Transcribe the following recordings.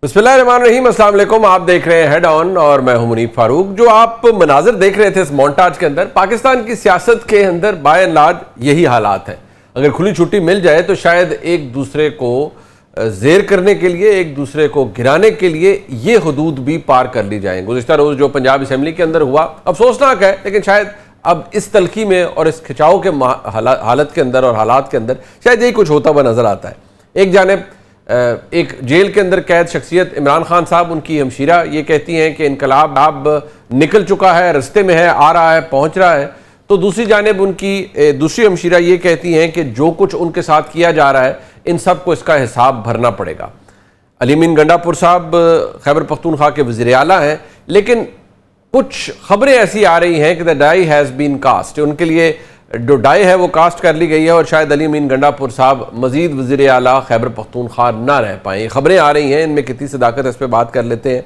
बिस्मिल्लाहिर्रहमानिर्रहीम, अस्सलाम वालेकुम। आप देख रहे हैं हेड ऑन और मैं हूं मुनीब फारूक। जो आप मनाजिर देख रहे थे इस मोन्टाज के अंदर, पाकिस्तान की सियासत के अंदर बाय एंड लार्ज यही हालात हैं। अगर खुली छुट्टी मिल जाए तो शायद एक दूसरे को जेर करने के लिए, एक दूसरे को गिराने के लिए ये हदूद भी पार कर ली जाएंगे। गुज़िश्ता रोज़ जो पंजाब असम्बली के अंदर हुआ अफसोसनाक है, लेकिन शायद अब इस तलखी में और इस खिंचाव के हालत के अंदर और हालात के अंदर शायद यही कुछ होता हुआ नजर आता है। एक जानिब एक जेल के अंदर कैद शख्सियत इमरान खान साहब, उनकी हमशीरा ये कहती हैं कि इनकलाब अब निकल चुका है, रस्ते में है, आ रहा है, पहुंच रहा है। तो दूसरी जानिब उनकी दूसरी हमशीरा ये कहती हैं कि जो कुछ उनके साथ किया जा रहा है इन सब को इसका हिसाब भरना पड़ेगा। अली अमीन गंडापुर साहब खैबर पख्तूनख्वा के वज़ीर आला हैं, लेकिन कुछ खबरें ऐसी आ रही हैं कि the die has been cast, उनके लिए जो डाई है वो कास्ट कर ली गई है और शायद अली अमीन गंडापुर साहब मजीद वज़ीर आला खैबर पख्तूनख्वा ना रह पाए। ये खबरें आ रही हैं, इनमें कितनी सदाकत है इस पर बात कर लेते हैं।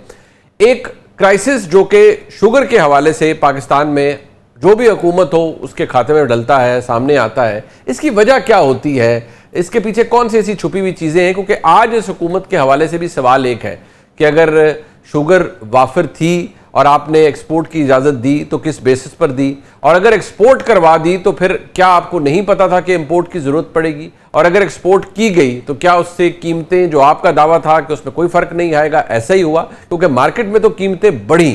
एक क्राइसिस जो कि शुगर के हवाले से पाकिस्तान में जो भी हुकूमत हो उसके खाते में डलता है, सामने आता है, इसकी वजह क्या होती है, इसके पीछे कौन सी ऐसी छुपी हुई चीज़ें हैं? क्योंकि आज इस हुकूमत के हवाले से भी सवाल एक है कि अगर शुगर वाफिर थी और आपने एक्सपोर्ट की इजाज़त दी तो किस बेसिस पर दी, और अगर एक्सपोर्ट करवा दी तो फिर क्या आपको नहीं पता था कि इंपोर्ट की ज़रूरत पड़ेगी, और अगर एक्सपोर्ट की गई तो क्या उससे कीमतें, जो आपका दावा था कि उसमें कोई फ़र्क नहीं आएगा, ऐसा ही हुआ? क्योंकि मार्केट में तो कीमतें बढ़ी।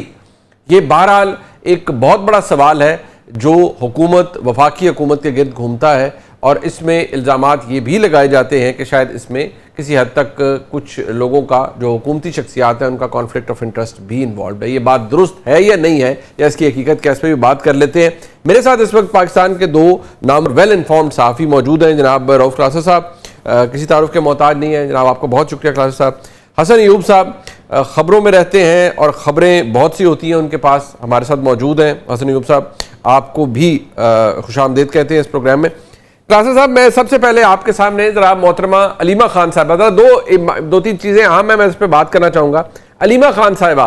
ये बहरहाल एक बहुत बड़ा सवाल है जो हुकूमत, वफाकी हुकूमत के गिर्द घूमता है, और इसमें इल्ज़ामात ये भी लगाए जाते हैं कि शायद इसमें किसी हद तक कुछ लोगों का, जो हुकूमती शख्सियात हैं, उनका कॉन्फ्लिक्ट ऑफ इंटरेस्ट भी इन्वॉल्व है। ये बात दुरुस्त है या नहीं है, या इसकी हकीकत क्या, इस पर भी बात कर लेते हैं। मेरे साथ इस वक्त पाकिस्तान के दो नाम वेल इन्फॉर्म्ड सहाफ़ी मौजूद हैं। जनाब रऊफ़ क्लासा साहब किसी तारुफ के मोहताज नहीं है, जनाब आपका बहुत शुक्रिया क्लासा साहब। हसन अयूब साहब ख़बरों में रहते हैं और ख़बरें बहुत सी होती हैं उनके पास, हमारे साथ मौजूद हैं। हसन अयूब साहब आपको भी खुशामदीद कहते हैं इस प्रोग्राम में। क्लासा साहब, मैं सबसे पहले आपके सामने जरा मोहतरमा अलीमा खान साहिबा, दो तीन चीज़ें अहम है, मैं इस पर बात करना चाहूँगा। अलीमा खान साहिबा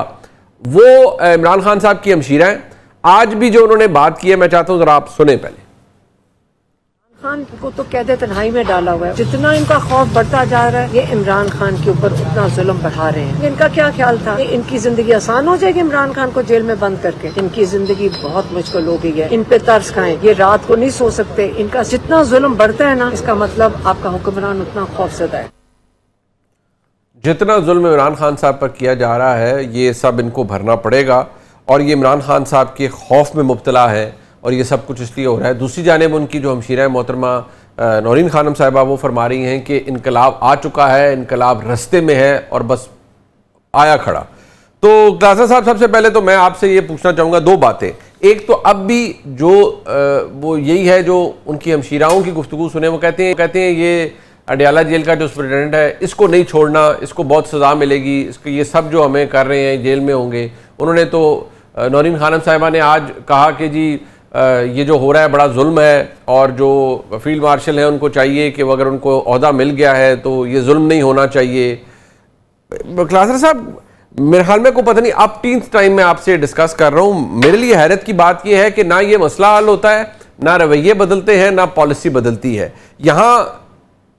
वो इमरान खान साहब की हमशीरा हैं। आज भी जो उन्होंने बात की है, मैं चाहता हूँ जरा आप सुने पहले। खान को तो कैद तन्हाई में डाला हुआ है। जितना इनका खौफ बढ़ता जा रहा है, ये इमरान खान के ऊपर उतना जुल्म बढ़ा रहे हैं। इनका क्या ख्याल था कि इनकी जिंदगी आसान हो जाएगी इमरान खान को जेल में बंद करके? इनकी जिंदगी बहुत मुश्किल हो गई है। इन पे तरस खाएं, ये रात को नहीं सो सकते। इनका जितना जुल्म बढ़ता है ना, इसका मतलब आपका हुक्मरान उतना खौफजदा है। जितना जुल्म इमरान खान साहब पर किया जा रहा है ये सब इनको भरना पड़ेगा, और ये इमरान खान साहब के खौफ में मुब्तला है, और ये सब कुछ इसलिए हो रहा है। दूसरी जानिब उनकी जो हमशीरा है मोहतरमा नौरीन खानम साहिबा, वो फरमा रही हैं कि इनकलाब आ चुका है, इनकलाब रस्ते में है और बस आया खड़ा। तो क्लासा साहब, सबसे पहले तो मैं आपसे ये पूछना चाहूँगा दो बातें। एक तो अब भी जो वो यही है जो उनकी हमशीराओं की गुफ्तगू सुने, वो कहते हैं ये अडयाला जेल का जो सुपरिटेंडेंट है इसको नहीं छोड़ना, इसको बहुत सज़ा मिलेगी, इसको ये सब जो हमें कर रहे हैं जेल में होंगे। उन्होंने तो नौरीन खानम साहिबा ने आज कहा कि जी ये जो हो रहा है बड़ा जुल्म है, और जो फील्ड मार्शल है उनको चाहिए कि अगर उनको ओहदा मिल गया है तो ये जुल्म नहीं होना चाहिए। क्लासर साहब, मेरे ख्याल में को पता नहीं, अब 10th टाइम मैं आपसे डिस्कस कर रहा हूँ। मेरे लिए हैरत की बात यह है कि ना ये मसला हल होता है, ना रवैये बदलते हैं, ना पॉलिसी बदलती है। यहाँ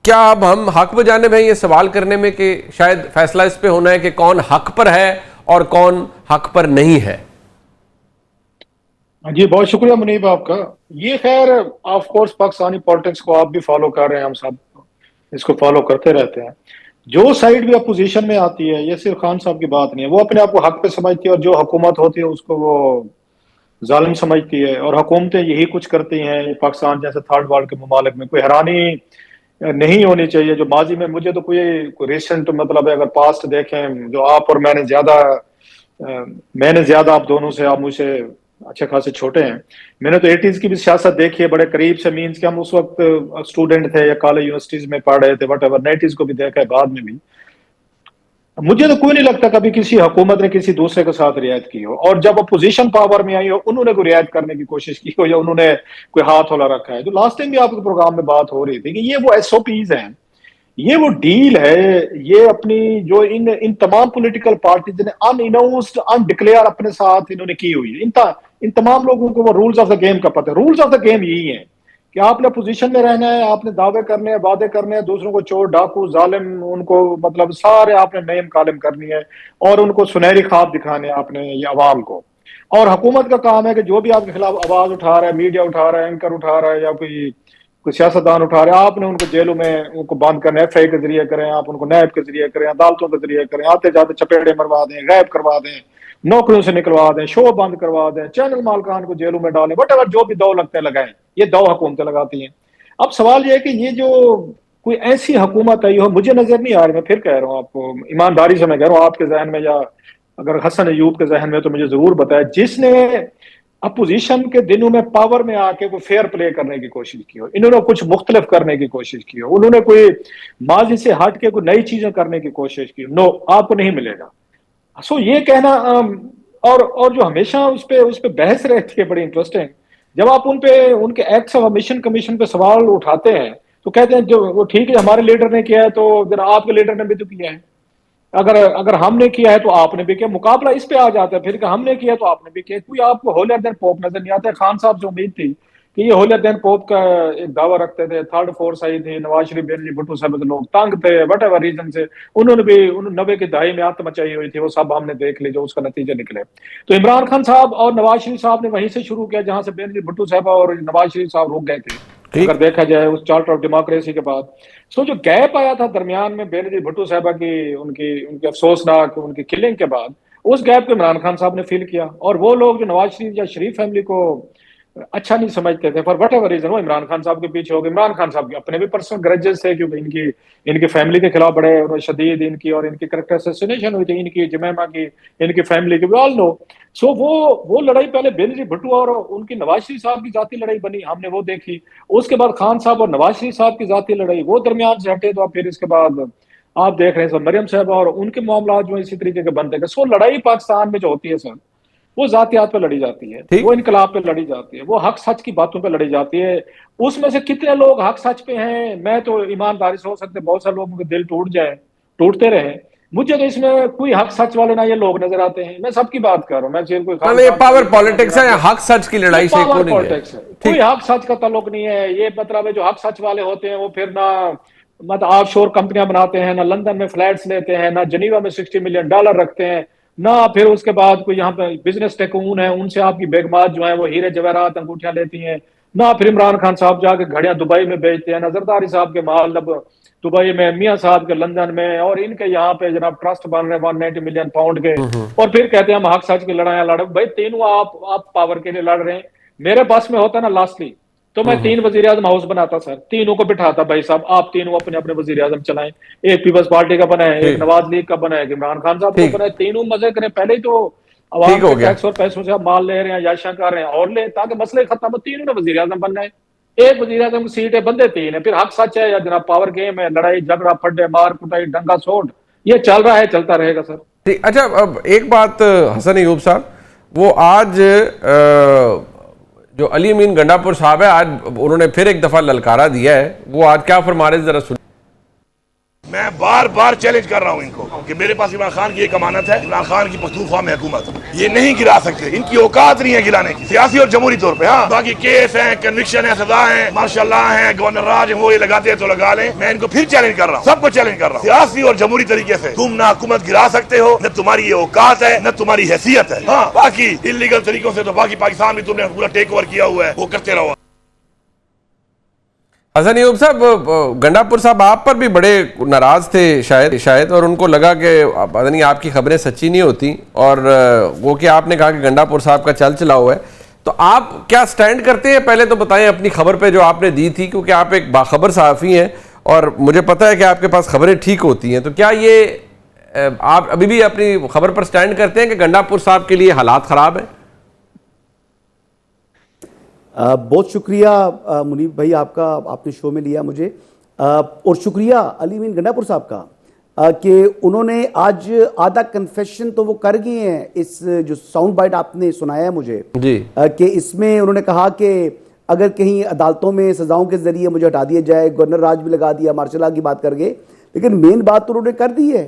क्या अब हम हक बजानिब हैं ये सवाल करने में कि शायद फैसला इस पे होना है कि कौन हक पर है और कौन हक पर नहीं है? जी बहुत शुक्रिया मुनीब आपका। ये खैर ऑफ कोर्स पाकिस्तानी पॉलिटिक्स को आप भी फॉलो कर रहे हैं, हम सब इसको फॉलो करते रहते हैं। जो साइड भी अपोजिशन में आती है, ये सिर्फ खान साहब की बात नहीं है, वो अपने आप को हक पे समझती है, और जो हुकूमत होती है उसको वो जालिम समझती है, और हुकूमतें यही कुछ करती हैं। पाकिस्तान जैसे थर्ड वर्ल्ड के ममालिक में कोई हैरानी नहीं होनी चाहिए। जो माजी में मुझे तो कोई रिसेंट मतलब है, अगर पास्ट देखें, जो आप और मैंने ज्यादा आप दोनों से, आप मुझे अच्छे खासे छोटे हैं, मैंने तो 80s की भी सियासत देखी है बड़े करीब से। मीन्स कि हम उस वक्त स्टूडेंट थे या कॉलेज यूनिवर्सिटीज में पढ़ रहे थे, वट एवर। 90s को भी देखा है, बाद में भी। मुझे तो कोई नहीं लगता कभी किसी हुकूमत ने किसी दूसरे के साथ रियायत की हो, और जब अपोजिशन पावर में आई हो उन्होंने कोई रियायत करने की कोशिश की हो, या उन्होंने कोई हाथ होला रखा है। तो लास्ट टाइम भी आपके प्रोग्राम में बात हो रही थी कि ये वो SOPs हैं, ये वो डील है, ये अपनी जो इन तमाम पॉलिटिकल पार्टीज ने अनइनाउंस्ड, अनडिक्लेयर अपने साथ इन्होंने की हुई है। इन तमाम लोगों को वो रूल्स ऑफ द गेम का पता है। रूल्स ऑफ द गेम यही है कि आपने पोजीशन में रहना है, आपने दावे करने हैं, वादे करने हैं, दूसरों को चोर डाकू जालिम उनको मतलब सारे आपने नेम कालिम करनी है और उनको सुनहरी ख्वाब दिखाने हैं आपने ये अवाम को। और हुकूमत का काम है कि जो भी आपके खिलाफ आवाज उठा रहा है, मीडिया उठा रहा है, एंकर उठा रहा है या कोई कोई सियासतदान उठा रहे हैं, आपने उनको जेलों में उनको बंद करना है, एफआई के जरिए करें, आप उनको नैब के जरिए करें, अदालतों के जरिए करें, आते जाते चपेड़े मरवा दें, गायब करवा दें, नौकरियों से निकलवा दें, शो बंद करवा दें, चैनल मालकान को जेलों में डालें, वट एवर जो भी दौ लगते लगाएं। ये दौ हुकूमतें लगाती हैं। अब सवाल ये है कि ये जो कोई ऐसी हुकूमत आई हो, मुझे नजर नहीं आ रही, मैं फिर कह रहा हूँ आपको ईमानदारी से, मैं कह रहा हूँ आपके जहन में या अगर हसन अयूब के जहन में तो मुझे जरूर बताया, जिसने अपोजिशन के दिनों में पावर में आके कोई फेयर प्ले करने की कोशिश की हो, इन्होंने कुछ मुख्तलिफ करने की कोशिश की हो, उन्होंने कोई माजी से हट के कोई नई चीजें करने की कोशिश की, नो, आपको नहीं मिलेगा। सो ये कहना और जो हमेशा उस पे बहस रहती है बड़ी इंटरेस्टिंग, जब आप उन पे उनके एक्ट्स ऑफ मिशन कमीशन पे सवाल उठाते हैं तो कहते हैं जो वो ठीक है हमारे लीडर ने किया है तो जरा आपके लीडर ने भी तो किया है, अगर अगर हमने किया है तो आपने भी किया, मुकाबला इस पे आ जाता है फिर कि हमने किया तो आपने भी किया। कोई आपको होलियर देन पोप नजर नहीं आता है। खान साहब से उम्मीद थी कि ये होलियर देन पोप का एक दावा रखते थे, थर्ड फोर्स आई थी, नवाज शरीफ बेनजी भुट्टो साहब के लोग तंग थे वट एवर रीजन से, उन्होंने भी 90 की दहाई में आत्म मचाई हुई थी, वो सब हमने देख ली जो उसका नतीजे निकले। तो इमरान खान साहब और नवाज शरीफ साहब ने वहीं से शुरू किया जहां से बेनजी भुट्टो साहब और नवाज शरीफ साहब रुक गए थे, अगर देखा जाए उस चार्टर ऑफ डेमोक्रेसी के बाद। सो जो गैप आया था दरमियान में बेनजीर भुट्टो साहबा की उनकी उनकी अफसोसनाक उनकी किलिंग के बाद, उस गैप को इमरान खान साहब ने फिल किया। और वो लोग जो नवाज शरीफ या शरीफ फैमिली को अच्छा नहीं समझते थे फॉर वट एवर रीजन, वो इमरान खान साहब के पीछे हो गए। इमरान खान साहब के अपने भी पर्सनल ग्रजेस थे क्योंकि इनकी फैमिली के खिलाफ बड़े शदीद इनकी और इनकी करेक्टर असैसिनेशन हुई थी, इनकी जमैमा की, इनकी फैमिली की, वी ऑल नो। सो वो लड़ाई पहले बेनजीर भुट्टो और उनकी नवाज शरीफ साहब की जाती लड़ाई बनी, हमने वो देखी। उसके बाद खान साहब और नवाज शरीफ साहब की जाती लड़ाई, वो दरमियान से हटे तो फिर इसके बाद आप देख रहे हैं सर मरियम साहब और उनके मामला जो इसी तरीके के बनते गए। सो लड़ाई पाकिस्तान में जो होती है सर, वो जातियात पे लड़ी जाती है, वो इनकलाब पे लड़ी जाती है, वो हक सच की बातों पे लड़ी जाती है। उसमें से कितने लोग हक सच पे हैं, मैं तो ईमानदारी से हो सकते बहुत सारे लोगों के दिल टूट जाए, टूटते रहे, मुझे तो इसमें कोई हक सच वाले ना ये लोग नजर आते हैं। मैं सबकी बात कर रहा हूँ, मैं सिर्फ कोई ये पावर पॉलिटिक्स है या हक सच की लड़ाई से पावर पॉलिटिक्स है, कोई हक सच का ताल्लुक नहीं है। ये मतलब है जो हक सच वाले होते हैं वो फिर ना मतलब ऑफशोर कंपनियां बनाते हैं, ना लंदन में फ्लैट्स लेते हैं, ना जनीवा में $60 मिलियन रखते हैं, ना फिर उसके बाद कोई यहाँ पे बिजनेस टेकून है उनसे आपकी बेगमात जो है वो हीरे जवाहरात अंगूठियां लेती हैं, ना फिर इमरान खान साहब जाके घड़ियां दुबई में बेचते हैं, ना जरदारी साहब के माल अब दुबई में, मियाँ साहब के लंदन में, और इनके यहाँ पे जनाब ट्रस्ट बन रहे हैं 190 मिलियन पाउंड के, और फिर कहते हैं हम हक सच की लड़ाइयां लड़। भाई तीनों आप पावर के लिए लड़ रहे हैं। मेरे पास में होता ना लास्टली तो मैं 3 वजीर आजम हाउस बनाता सर, तीनों को बिठाता, भाई साहब आप तीनों अपने अपने वजीर आजम चलाएं, एक पीपल्स पार्टी का बनाए, एक नवाज लीग का बनाए, इमरान खान साहब को बनाए, तीनों मजे करें। पहले ही तो अवाम के टैक्स और पैसों से आप माल ले रहे हैं, याशा कर रहे हैं और ले, ताकि मसले खत्म हो, तीनों ने वजीर आजम बनना है, एक वजीर आजम की सीट है, बंदे 3 है, फिर हक सच है या जनाब पावर गेम है, लड़ाई झगड़ा फड्डे मार कुटाई डंगा सोट, ये चल रहा है, चलता रहेगा सर। ठीक, अच्छा अब एक बात हसन अयूब साहब, वो आज जो अली अमीन गंडापुर साहब है, आज उन्होंने फिर एक दफा ललकारा दिया है, वो आज क्या फरमा रहे जरा सुन। मैं बार बार चैलेंज कर रहा हूं इनको कि मेरे पास इमरान खान की एक अमानत है, इमरान खान की पख्तूनख्वा में हुकूमत, ये नहीं गिरा सकते, इनकी औकात नहीं है गिराने की, सियासी और जमहूरी तौर पे। हाँ, बाकी केस हैं, कन्विक्शन है, सजा है, माशाल्लाह है, गवर्नर राज वो ये लगाते हैं तो लगा लें। मैं इनको फिर चैलेंज कर रहा हूँ, सबको चैलेंज कर रहा हूँ, सियासी और जमहूरी तरीके से तुम ना हुकूमत गिरा सकते हो, न तुम्हारी ये औकात है, न तुम्हारी हैसियत है। हाँ, बाकी इलीगल तरीकों से तो बाकी पाकिस्तान में तुमने पूरा टेक ओवर किया हुआ है, वो करते रहो। हसन अयूब साहब, गंडापुर साहब आप पर भी बड़े नाराज थे शायद और उनको लगा कि पता नहीं आपकी खबरें सच्ची नहीं होती, और वो कि आपने कहा कि गंडापुर साहब का चल चला हुआ है, तो आप क्या स्टैंड करते हैं पहले तो बताएं अपनी खबर पे जो आपने दी थी, क्योंकि आप एक बाखबर सहाफ़ी हैं और मुझे पता है कि आपके पास खबरें ठीक होती हैं, तो क्या ये आप अभी भी अपनी खबर पर स्टैंड करते हैं कि गंडापुर साहब के लिए हालात ख़राब हैं? बहुत शुक्रिया मुनीब भाई आपका, आपने शो में लिया मुझे, और शुक्रिया अली अमीन गंडापुर साहब का कि उन्होंने आज आधा कन्फेशन तो वो कर गए हैं। इस जो साउंड बाइट आपने सुनाया है मुझे जी, कि इसमें उन्होंने कहा कि अगर कहीं अदालतों में सजाओं के जरिए मुझे हटा दिया जाए, गवर्नर राज भी लगा दिया, मार्शल लॉ की बात करके, लेकिन मेन बात तो उन्होंने कर दी है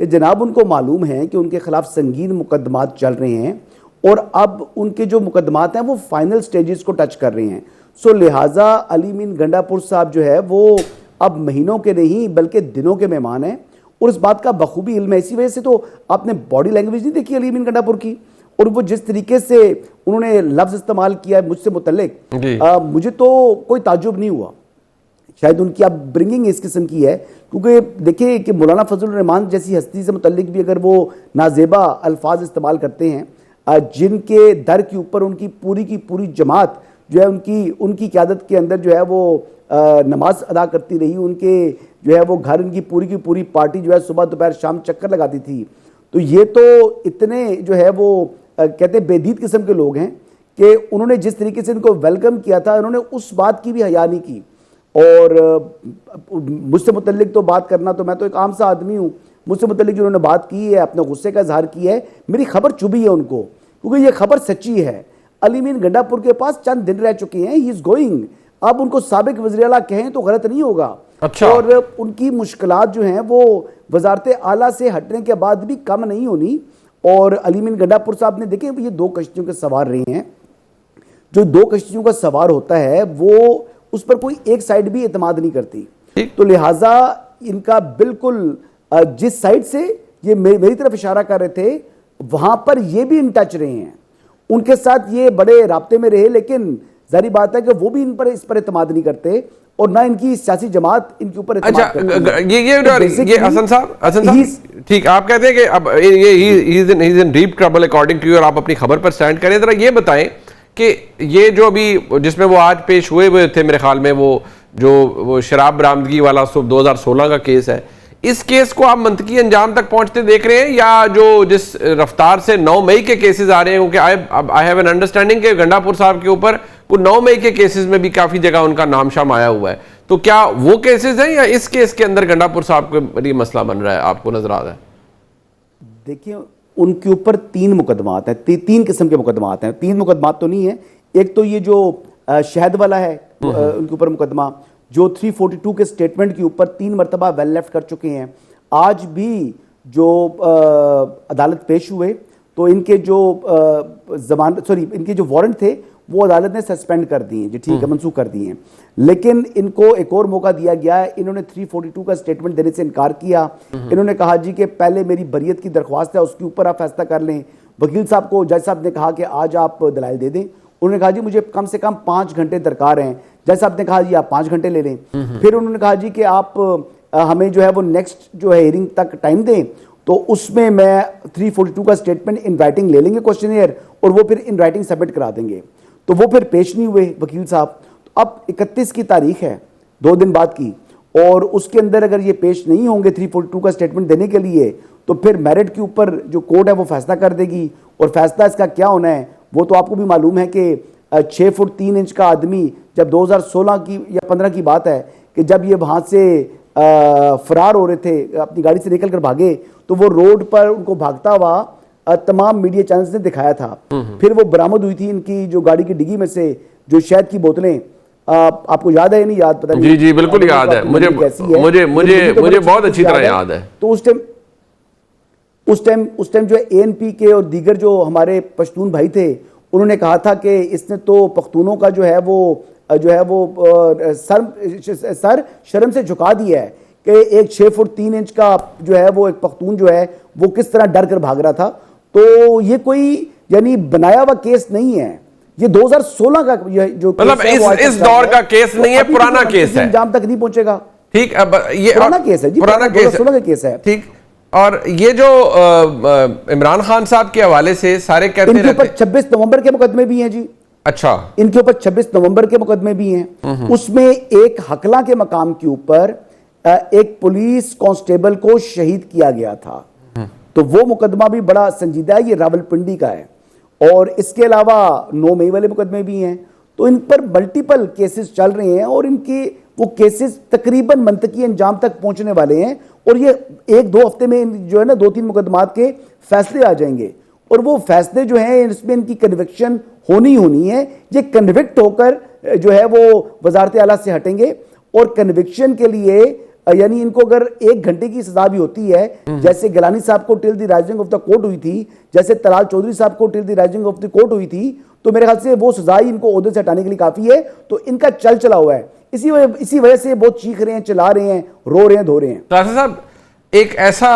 कि जनाब उनको मालूम है कि उनके खिलाफ संगीन मुकदमात चल रहे हैं और अब उनके जो मुकदमात हैं वो फाइनल स्टेजेस को टच कर रहे हैं। सो लिहाजा अली मीन गंडापुर साहब जो है वो अब महीनों के नहीं बल्कि दिनों के मेहमान हैं, और इस बात का बखूबी इल्म है। इसी वजह से तो आपने बॉडी लैंग्वेज नहीं देखी अली मीन गंडापुर की, और वो जिस तरीके से उन्होंने लफ्ज इस्तेमाल किया है मुझसे मुतल्लिक, मुझे तो कोई ताज्जुब नहीं हुआ। शायद उनकी अब ब्रिंगिंग इस किस्म की है, क्योंकि देखिए कि मौलाना फजल रहमान जैसी हस्ती से मुतल्लिक भी अगर वो नाजेबा अल्फाज इस्तेमाल करते हैं, जिनके दर के ऊपर उनकी पूरी जमात जो है उनकी क़यादत के अंदर जो है वो नमाज अदा करती रही, उनके जो है वो घर उनकी पूरी पार्टी जो है सुबह दोपहर शाम चक्कर लगाती थी, तो ये तो इतने जो है वो कहते बेदीद किस्म के लोग हैं कि उन्होंने जिस तरीके से इनको वेलकम किया था, उन्होंने उस बात की भी हया नहीं की। और मुझसे मुतल्लिक तो बात करना, तो मैं तो एक आम सा आदमी हूँ, मुझसे मुतल्लिक जो उन्होंने बात की है, अपने गुस्से का इजहार किया है, मेरी खबर चुभी है उनको, क्योंकि ये खबर सच्ची है। अली मीन गंडापुर के पास चंद दिन रह चुके हैं, ही इज गोइंग। अब उनको साबिक वज़ीर आला कहें तो गलत नहीं होगा। अच्छा। और उनकी मुश्किलात जो हैं वो वजारत आला से हटने के बाद भी कम नहीं होनी। और अली मीन गंडापुर साहब ने देखे ये 2 कश्तियों के सवार रहे हैं, जो 2 कश्तियों का सवार होता है वो उस पर कोई एक साइड भी एतमाद नहीं करती, तो लिहाजा इनका बिल्कुल जिस साइड से ये मेरी तरफ इशारा कर रहे थे वहां पर ये भी इन टच रहे हैं, उनके साथ ये बड़े राब्ते में रहे, लेकिन जारी बात है कि वो भी इस पर एतमाद नहीं करते और ना इनकी सियासी जमात इनके ऊपर अच्छा, ये हसन साहब ठीक, आप कहते हैं कि अब he is in deep trouble according to you, और आप अपनी खबर पर स्टैंड करें। जरा ये बताएं कि ये जो अभी जिसमें वो आज पेश हुए थे, मेरे ख्याल में वो शराब बरामदगी वाला 2016 का केस है, इस केस को आप मंतकी अंजाम तक पहुंचते देख रहे हैं, या जो जिस रफ्तार से 9 मई के केसेस आ रहे हैं, क्योंकि आई हैव एन अंडरस्टैंडिंग कि गंडापुर साहब के ऊपर वो 9 मई के केसेस में भी काफी जगह उनका नाम शाम आया हुआ है, तो क्या वो केसेस हैं या इस केस के अंदर गंडापुर साहब के लिए मसला बन रहा है, आपको नजर आ रहा है? देखिए उनके ऊपर 3 मुकदमात हैं, 3 किस्म के मुकदमात हैं। 3 मुकदमात तो नहीं है, एक तो ये जो शहद वाला है उनके ऊपर मुकदमा, जो 342 के स्टेटमेंट के ऊपर 3 मरतबा वेल लेफ्ट कर चुके हैं। आज भी जो अदालत पेश हुए तो इनके जो इनके जो वारंट थे वो अदालत ने सस्पेंड कर दिए जी, ठीक है, मनसूख कर दिए हैं, लेकिन इनको एक और मौका दिया गया है। इन्होंने 342 का स्टेटमेंट देने से इनकार किया। इन्होंने कहा जी कि पहले मेरी बरियत की दरख्वास्त है, उसके ऊपर आप फैसला कर लें। वकील साहब को जज साहब ने कहा कि आज आप दलाइल दे दें, उन्होंने कहा जी मुझे कम से कम 5 घंटे दरकार हैं। जज साहब ने कहा जी आप 5 घंटे ले लें। फिर उन्होंने कहा जी कि आप हमें जो है वो नेक्स्ट जो है हियरिंग तक टाइम दें, तो उसमें मैं 342 का स्टेटमेंट इन राइटिंग ले लेंगे क्वेश्चनियर, और वो फिर इन राइटिंग सबमिट करा देंगे। तो वो फिर पेश नहीं हुए वकील साहब। तो अब 31 की तारीख है, 2 दिन बाद की, और उसके अंदर अगर ये पेश नहीं होंगे 342 का स्टेटमेंट देने के लिए, तो फिर मेरिट के ऊपर जो कोर्ट है वो फैसला कर देगी। और फैसला इसका क्या होना है वो तो आपको भी मालूम है कि 6 फुट 3 इंच का आदमी, जब 2016 की या 15 की बात है कि जब ये वहाँ से फरार हो रहे थे, अपनी गाड़ी से निकल कर भागे, तो वो रोड पर उनको भागता हुआ तमाम मीडिया चैनल्स ने दिखाया था। फिर वो बरामद हुई थी इनकी जो गाड़ी की डिग्गी में से जो शहद की बोतलें, आपको याद है या नहीं याद? पता नहीं। जी बिल्कुल याद है मुझे, मुझे बहुत अच्छी तरह याद है। तो उस टाइम जो एएनपी के और दीगर जो हमारे पश्तून भाई थे, उन्होंने कहा था कि इसने तो पख्तूनों का जो है वो सर शर्म से झुका दिया है कि एक 6 फुट 3 इंच का जो है वो एक पख्तून जो है वो किस तरह डर कर भाग रहा था। तो ये कोई यानी बनाया हुआ केस नहीं है, ये 2016 का जो मतलब इस दौर का केस नहीं है, पुराना केस है, अंजाम तक नहीं पहुंचेगा। ठीक, अब ये पुराना केस है जी, पुराना केस 2016 का केस है। ठीक, और ये जो इमरान खान साहब के हवाले से सारे कहते इनके ऊपर 26 नवंबर के मुकदमे भी हैं जी। अच्छा, इनके ऊपर 26 नवंबर के मुकदमे भी हैं। उसमें एक हकला के मकाम के ऊपर एक पुलिस कांस्टेबल को शहीद किया गया था, तो वो मुकदमा भी बड़ा संजीदा है, ये रावलपिंडी का है। और इसके अलावा 9 मई वाले मुकदमे भी हैं। तो इन पर मल्टीपल केसेस चल रहे हैं और इनके वो केसेस तकरीबन मंतकी अंजाम तक पहुंचने वाले हैं, और ये 1-2 हफ्ते में जो है ना 2-3 मुकदमात के फैसले आ जाएंगे, और वो फैसले जो हैं इसमें इनकी कन्विक्शन होनी है। ये कन्विक्ट होकर जो है वो वजारत आला से हटेंगे, और कन्विक्शन के लिए यानी इनको अगर 1 घंटे की सजा भी होती है, जैसे गिलानी साहब को till the rising of the court हुई थी, जैसे तलाल चौधरी साहब को till the rising of the court हुई थी, तो मेरे ख्याल से वो सजा ही इनको ओहदे से हटाने के लिए काफी है। तो इनका चल चला हुआ है, इसी वजह से बहुत चीख रहे हैं, चिल्ला रहे हैं, रो रहे हैं, धो रहे हैं। राशि साहब, एक ऐसा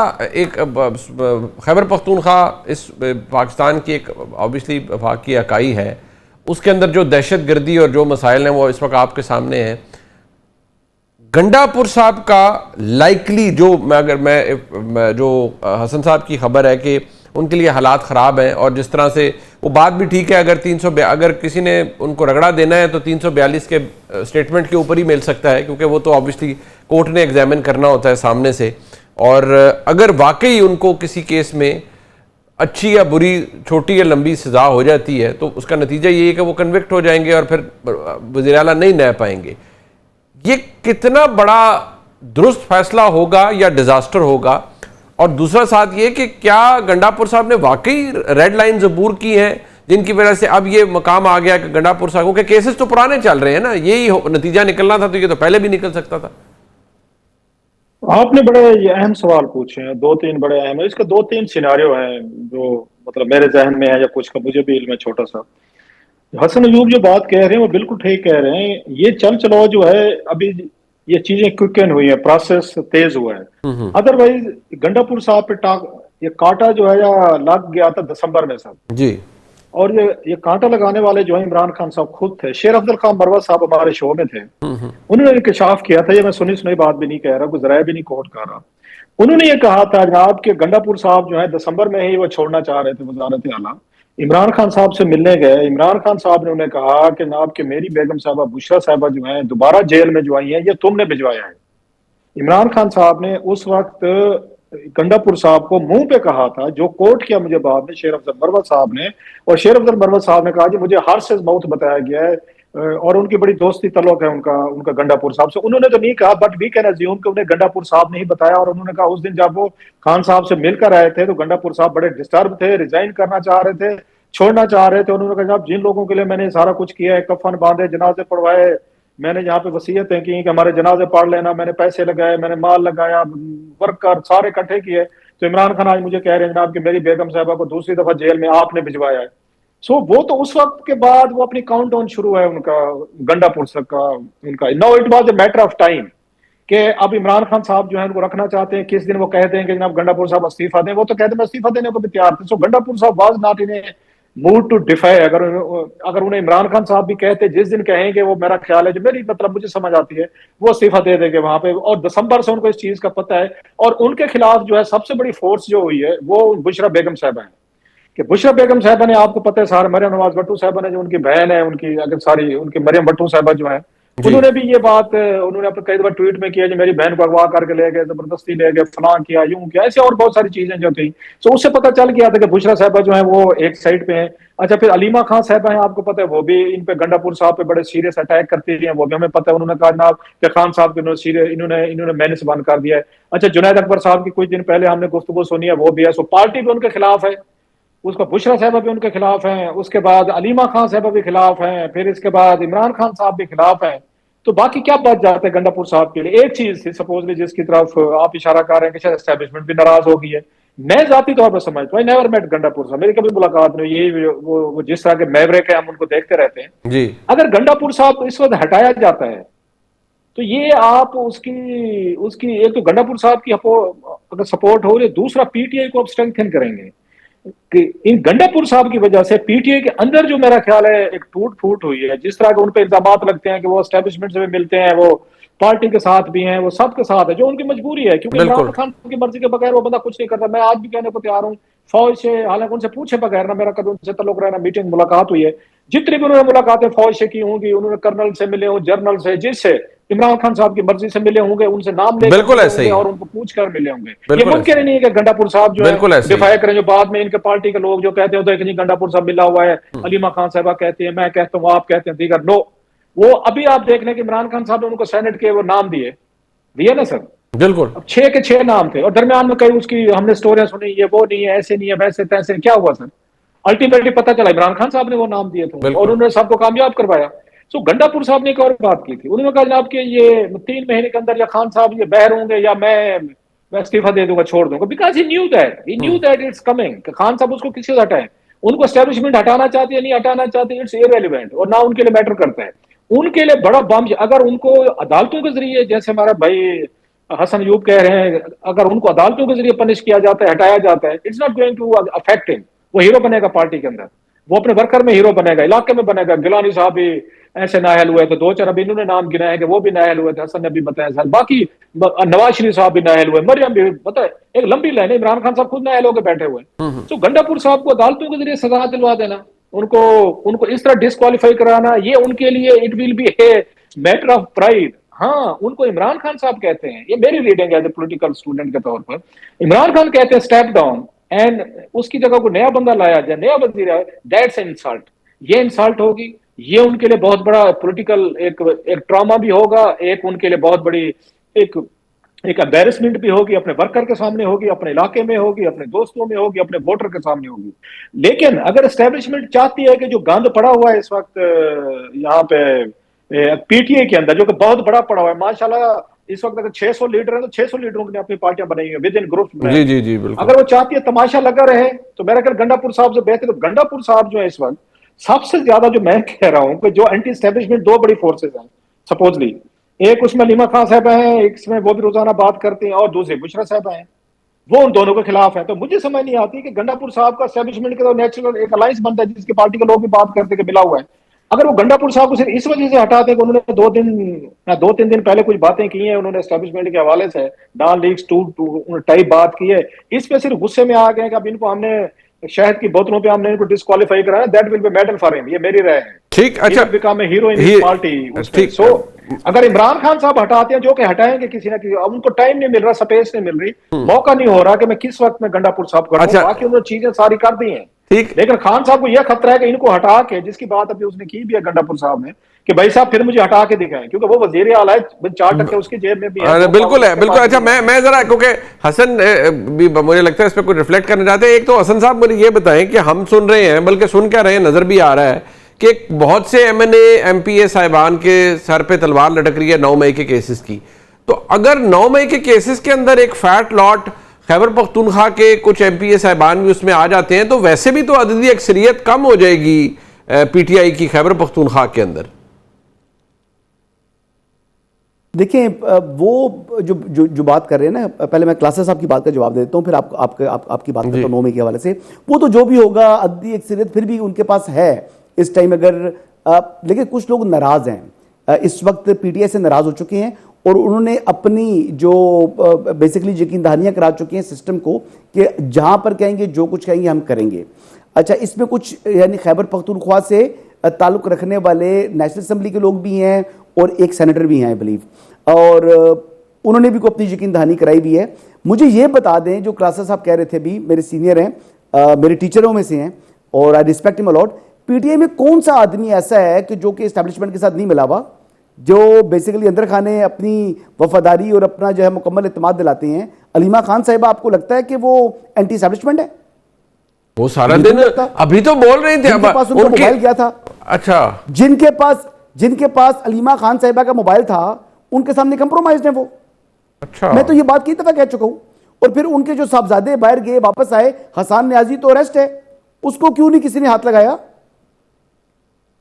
खैबर पख्तूनख्वा इस पाकिस्तान की एक ऑब्वियसली वफाक की इकाई है, उसके अंदर जो दहशत गर्दी और जो मसाइल हैं वो इस वक्त आपके सामने हैं। गंडापुर साहब का लाइकली जो जो हसन साहब की खबर है कि उनके लिए हालात ख़राब हैं, और जिस तरह से वो बात भी ठीक है, अगर किसी ने उनको रगड़ा देना है तो 342 के स्टेटमेंट के ऊपर ही मिल सकता है, क्योंकि वो तो ऑब्वियसली कोर्ट ने एग्जामिन करना होता है सामने से। और अगर वाकई उनको किसी केस में अच्छी या बुरी, छोटी या लंबी सज़ा हो जाती है तो उसका नतीजा ये है कि वो कन्विक्ट हो जाएंगे और फिर वज़ीर आला नहीं रह पाएंगे। ये कितना बड़ा दुरुस्त फैसला होगा या डिजास्टर होगा? और दूसरा साथ ये कि क्या गंडापुर साहब ने वाकई रेड लाइन अबूर की हैं जिनकी वजह से अब ये मकाम आ गया कि गंडापुर साहब के केसेस तो पुराने चल रहे हैं ना, यही नतीजा निकलना था, तो ये तो पहले भी निकल सकता था। आपने बड़े ये अहम सवाल पूछे हैं, दो तीन बड़े अहम है। इसके दो तीन सिनारियो हैं जो मतलब मेरे जहन में है, या कुछ का मुझे भी इल्म है छोटा सा। हसन अयूब जो बात कह रहे हैं वो बिल्कुल ठीक कह रहे हैं। ये चल चलो जो है, अभी ये चीजें क्विकन हुई है, प्रोसेस तेज हुआ है। अदरवाइज गंडापुर साहब पे ये कांटा जो है या लग गया था दिसंबर में सब जी, और ये कांटा लगाने वाले जो है इमरान खान साहब खुद थे। शेर अफजल खान मरवा साहब हमारे शो में थे, उन्होंने इंकशाफ किया था। ये मैं सुनी सुनी बात भी नहीं कह रहा, गुजराया भी नहीं कोर्ट कर रहा। उन्होंने ये कहा था जनाब कि गंडापुर साहब जो है दिसंबर में ही वो छोड़ना चाह रहे थे वजारत आला। इमरान खान साहब से मिलने गए, इमरान खान साहब ने उन्हें कहा कि जनाब कि मेरी बेगम साहबा बुशरा साहबा जो है दोबारा जेल में जो आई है, ये तुमने भिजवाया है। इमरान खान साहब ने उस वक्त गंडापुर साहब को मुंह पे कहा था, जो कोर्ट किया मुझे बाद में शेर अफजल मरवत साहब ने। और शेर अफजल मरवत साहब ने कहा जी मुझे हर से मौत बताया गया है, और उनकी बड़ी दोस्ती तल्लुक है उनका गंडापुर साहब से। उन्होंने तो नहीं कहा, बट वी कैन अज्यूम कि उन्हें गंडापुर साहब ने ही बताया। और उन्होंने कहा उस दिन जब वो खान साहब से मिलकर आए थे तो गंडापुर साहब बड़े डिस्टर्ब थे, रिजाइन करना चाह रहे थे, छोड़ना चाह रहे थे। उन्होंने कहा जिन लोगों के लिए मैंने सारा कुछ किया है, कफन बांधे, जनाजे पढ़वाए, मैंने यहाँ पे वसीयतें की कि हमारे जनाजे पढ़ लेना, मैंने पैसे लगाए, मैंने माल लगाया, वर्कर सारे इकट्ठे किए, तो इमरान खान आज मुझे कह रहे हैं जनाब कि मेरी बेगम साहबा को दूसरी दफा जेल में आपने भिजवाया है। सो वो तो उस वक्त के बाद वो अपनी काउंटडाउन शुरू है उनका गंडापुर का उनका। Now it was a matter of time कि अब इमरान खान साहब जो है उनको रखना चाहते हैं। किस दिन वो कहते हैं कि जनाब गंडापुर साहब इस्तीफा दें, वो तो कहते हैं इस्तीफा देने को भी तैयार थे। सो गंडापुर साहब was not in a mood to defy. अगर उन्हें इमरान खान साहब भी कहते, जिस दिन कहेंगे वो मेरा ख्याल है, जो मेरी मतलब मुझे समझ आती है, वो इस्तीफा दे देंगे वहां पे। और दिसंबर से उनको इस चीज का पता है। और उनके खिलाफ जो है सबसे बड़ी फोर्स जो हुई है वो बुशरा बेगम साहबा है। कि बुशरा बेगम साहबा ने, आपको पता है सारा, मरियम नवाज भट्टू साहबा ने, जो उनकी बहन है, उनकी अगर सारी उनकी मरियम भट्टू साहबा जो है, उन्होंने भी ये बात उन्होंने अपने कई दफा ट्वीट में किया कि मेरी बहन को अगवा करके ले गए, जबरदस्ती ले गए, फलां किया, यूं किया, ऐसे और बहुत सारी चीजें जो थी। तो उससे पता चल गया था कि बुशरा साहबा जो है वो एक साइड पे है। अच्छा, फिर अलीमा खान साहबा है, आपको पता है, वो भी इन पे गंडापुर साहब पे बड़े सीरियस अटैक करती रही है, वो भी हमें पता है। उन्होंने कहा जनाब कि खान साहब के इन्होंने मैनेज बंद कर दिया है। अच्छा, जुनैद अकबर साहब की कुछ दिन पहले हमने गुफ्तगू सुनी है, वो भी है। सो पार्टी भी उनके खिलाफ है, उसका बुशरा साहबा भी उनके खिलाफ हैं, उसके बाद अलीमा खान साहबा भी खिलाफ हैं, फिर इसके बाद इमरान खान साहब भी खिलाफ हैं। तो बाकी क्या बच जाता है गंडापुर साहब के लिए? एक चीज थी सपोजली जिसकी तरफ आप इशारा कर रहे हैं कि शायद एस्टेब्लिशमेंट भी नाराज हो गई है। मैं जाती तौर पर समझता हूं, नेवर मेट गंडापुर साहब, मेरी कभी मुलाकात नहीं। ये वो जिस तरह के मैवरिक है, हम उनको देखते रहते हैं जी। अगर गंडापुर साहब इस वक्त हटाया जाता है तो ये आप उसकी एक तो गंडापुर साहब की अगर सपोर्ट हो रही है, दूसरा पीटीआई को आप स्ट्रेंथन करेंगे कि इन गंडापुर साहब की वजह से पीटीआई के अंदर जो मेरा ख्याल है एक टूट फूट हुई है। जिस तरह के उन पर इल्जाम लगते हैं कि वो एस्टेब्लिशमेंट से भी मिलते हैं, वो पार्टी के साथ भी हैं, वो सबके साथ है, जो उनकी मजबूरी है, क्योंकि इमरान खान की मर्जी के बगैर वो बंदा कुछ नहीं करता। मैं आज भी कहने को तैयार हूँ, फौज से, हालांकि उनसे पूछे बगैर ना, मेरा कभी उनसे तल्लुक रहा ना मिटिंग मुलाकात हुई है, जितनी भी उन्होंने मुलाकातें फौज से की होंगी, उन्होंने कर्नल से मिले हों, जनरल से, जिससे इमरान खान साहब की मर्जी से मिले होंगे, उनसे नाम लेकर और उनको पूछ कर मिले होंगे। ये मुमकिन नहीं है कि गंडापुर साहब जो है डिफाई करें, जो बाद में इनके पार्टी के लोग जो कहते हैं तो गंडापुर साहब मिला हुआ है, अलीमा खान साहबा कहती है, मैं कहता हूँ, आप कहते हैं, दीगर। नो, वो अभी आप देख लें कि इमरान खान साहब ने उनको सेनेट के वो नाम दिए ना सर, बिल्कुल। अब 6 के 6 नाम थे, और दरमियान में कई उसकी हमने स्टोरियां सुनी, ये वो नहीं है, ऐसे नहीं है, वैसे तैसे। क्या हुआ सर? अल्टीमेटली पता चला इमरान खान साहब ने वो नाम दिए थे और उन्होंने सबको कामयाब करवाया। सो गंडापुर साहब ने एक और बात की थी, उन्होंने कहा जनाब कि ये 3 महीने के अंदर या खान साहब ये बहर होंगे या मैं इस्तीफा दे दूंगा, छोड़ दूंगा, because he knew that it's coming, Khan साहब उसको किसी से हटाए। उनको एस्टेब्लिशमेंट हटाना चाहती है नहीं हटाना चाहती, इट्स इररेलेवेंट, और ना उनके लिए मैटर करता है। उनके लिए बड़ा बम, अगर उनको अदालतों के जरिए, जैसे हमारा भाई हसन यूब कह रहे हैं, अगर उनको अदालतों के जरिए पनिश किया जाता है, हटाया जाता है, it's not going to affect him. वो हीरो बनेगा पार्टी के अंदर, वो अपने वर्कर में हीरो बनेगा, इलाके में बनेगा। गिलानी साहब भी ऐसे नाहल हुए थे, दो चार अभी इन्होंने नाम गिनाए कि वो भी नाहल हुए थे, हसन ने भी बताया सर, बाकी नवाज शरीफ साहब भी नाहल हुए, मरियम भी, पता है एक लंबी लाइन है, इमरान खान साहब खुद नाहल होकर बैठे हुए। तो गंडापुर साहब को अदालतों के जरिए सजा दिलवा देना, उनको इस तरह डिस्क्वालीफाई कराना, ये उनके लिए it will be a matter of pride. हाँ, उनको इमरान खान साहब कहते हैं, ये मेरी reading as a political student के तौर पर, इमरान खान कहते हैं स्टेप डाउन एंड उसकी जगह को नया बंदा लाया जाए, नया वजीर आए, दैट्स एन इंसल्ट। ये इंसल्ट होगी, ये उनके लिए बहुत बड़ा पॉलिटिकल एक ट्रॉमा भी होगा, एक उनके लिए बहुत बड़ी एक एम्बेरसमेंट भी होगी, अपने वर्कर के सामने होगी, अपने इलाके में होगी, अपने दोस्तों में होगी, अपने वोटर के सामने होगी। लेकिन अगर एस्टेब्लिशमेंट चाहती है कि जो गंद पड़ा हुआ है इस वक्त यहाँ पे पीटीआई के अंदर, जो कि बहुत बड़ा पड़ा हुआ है माशाल्लाह, इस वक्त अगर 600 लीडर है तो 600 लीडरों ने अपनी पार्टियां बनाई है विद इन ग्रुप्स में। जी जी जी बिल्कुल। अगर वो चाहती है तमाशा लगा रहे, तो मेरा ख्याल गंडापुर साहब से बेहतर, तो गंडापुर साहब जो है इस वक्त सबसे ज्यादा, जो मैं कह रहा हूं कि जो एंटी एस्टेब्लिशमेंट दो बड़ी फोर्सेज हैं सपोजली, एक उसमें लीमा खान साहब हैं, एक इसमें वो भी रोजाना बात करते हैं, और दूसरे बुशरा साहब हैं, वो उन दोनों के खिलाफ है। तो मुझे समझ नहीं आती कि गंडापुर साहब का एस्टेब्लिशमेंट के तो नेचुरल एक अलायंस बनता है, जिसकी पार्टी के लोग भी बात करते कि मिला हुआ है। अगर वो गंडापुर साहब को सिर्फ इस वजह से हटाते कि उन्होंने 2-3 दिन पहले कुछ बातें की हैं, उन्होंने एस्टेब्लिशमेंट के हवाले से डॉन लीक्स टू टाइप बात की है, इस पे सिर्फ गुस्से में आ गए कि अब इनको हमने शहद की बोतलों पे हमने इनको डिस्क्वालीफाई कराया, that will be medal for him, ये मेरी राय है। ठीक, अच्छा, become a hero in party. ठीक, सो अगर इमरान खान साहब हटाते हैं, जो कि हटाएंगे किसी ना किसी, अब उनको टाइम नहीं मिल रहा, स्पेस नहीं मिल रही, मौका नहीं हो रहा कि मैं किस वक्त में गंडापुर साहब को हटाऊं, बाकी उन्होंने चीजें सारी कर दी हैं। ठीक, लेकिन खान साहब को यह खतरा है कि इनको हटा के, जिसकी बात अभी उसने की भी है गंडापुर साहब ने, कि भाई साहब फिर मुझे हटा के दिखाएं, क्योंकि वो वजीर आला है, 4% उसकी जेब में भी है। बिल्कुल है, बिल्कुल। अच्छा, मैं जरा, क्योंकि हसन भी मुझे लगता है इस पर कुछ रिफ्लेक्ट करना चाहते हैं। एक तो हसन साहब मुझे ये बताएं कि हम सुन रहे हैं, बल्कि सुन क्या रहे हैं, नजर भी आ रहा है कि बहुत से MNA MPA साहिबान के सर पे तलवार लटक रही है 9 मई के केसेस की। तो अगर 9 मई के केसेस के अंदर एक फैट लॉट खैबर पख्तूनख्वा के कुछ MPA साहिबान भी उसमें आ जाते हैं, तो वैसे भी तो अददी अक्सरियत कम हो जाएगी PTI की खैबर पख्तूनख्वा के अंदर। देखिए, वो जो बात कर रहे हैं ना, पहले मैं क्लासेस साहब की बात का जवाब दे देता हूँ, फिर आपकी बात करता हूँ 9 मई के हवाले से। वो तो जो भी होगा, अददी अक्सरियत फिर भी उनके पास है इस टाइम, अगर लेकिन कुछ लोग नाराज हैं इस वक्त, PTI से नाराज हो चुके हैं, और उन्होंने अपनी जो बेसिकली यकीन दहानियां करा चुके हैं सिस्टम को कि जहां पर कहेंगे, जो कुछ कहेंगे हम करेंगे। अच्छा, इसमें कुछ यानी खैबर पख्तूनख्वा से ताल्लुक रखने वाले नेशनल असेंबली के लोग भी हैं और एक सेनेटर भी हैं आई बिलीव, और उन्होंने भी को अपनी यकीन दहानी कराई भी है। मुझे ये बता दें, जो क्लासेस साहब कह रहे थे भी, मेरे सीनियर हैं, मेरे टीचरों में से हैं, और I respect him a lot. PTI में कौन सा आदमी ऐसा है कि जो कि एस्टेब्लिशमेंट के साथ नहीं मिला हुआ, जो बेसिकली अंदर खाने अपनी वफादारी और अपना जो है मुकम्मल इत्मीनान दिलाते हैं? अलीमा खान साहिबा, आपको लगता है कि वो एंटी एस्टेब्लिशमेंट है? वो सारा दिन अभी तो बोल रहे थे, जिनके पास उनका मोबाइल गया था, अच्छा, जिनके पास अलीमा खान साहिबा का मोबाइल था, उनके सामने कंप्रोमाइज है वो। अच्छा, मैं तो ये बात कई दफा कह चुका हूं। और फिर उनके जो साहबजादे बाहर गए, वापस आए, हसन न्याजी तो अरेस्ट है, उसको क्यों नहीं किसी ने हाथ लगाया?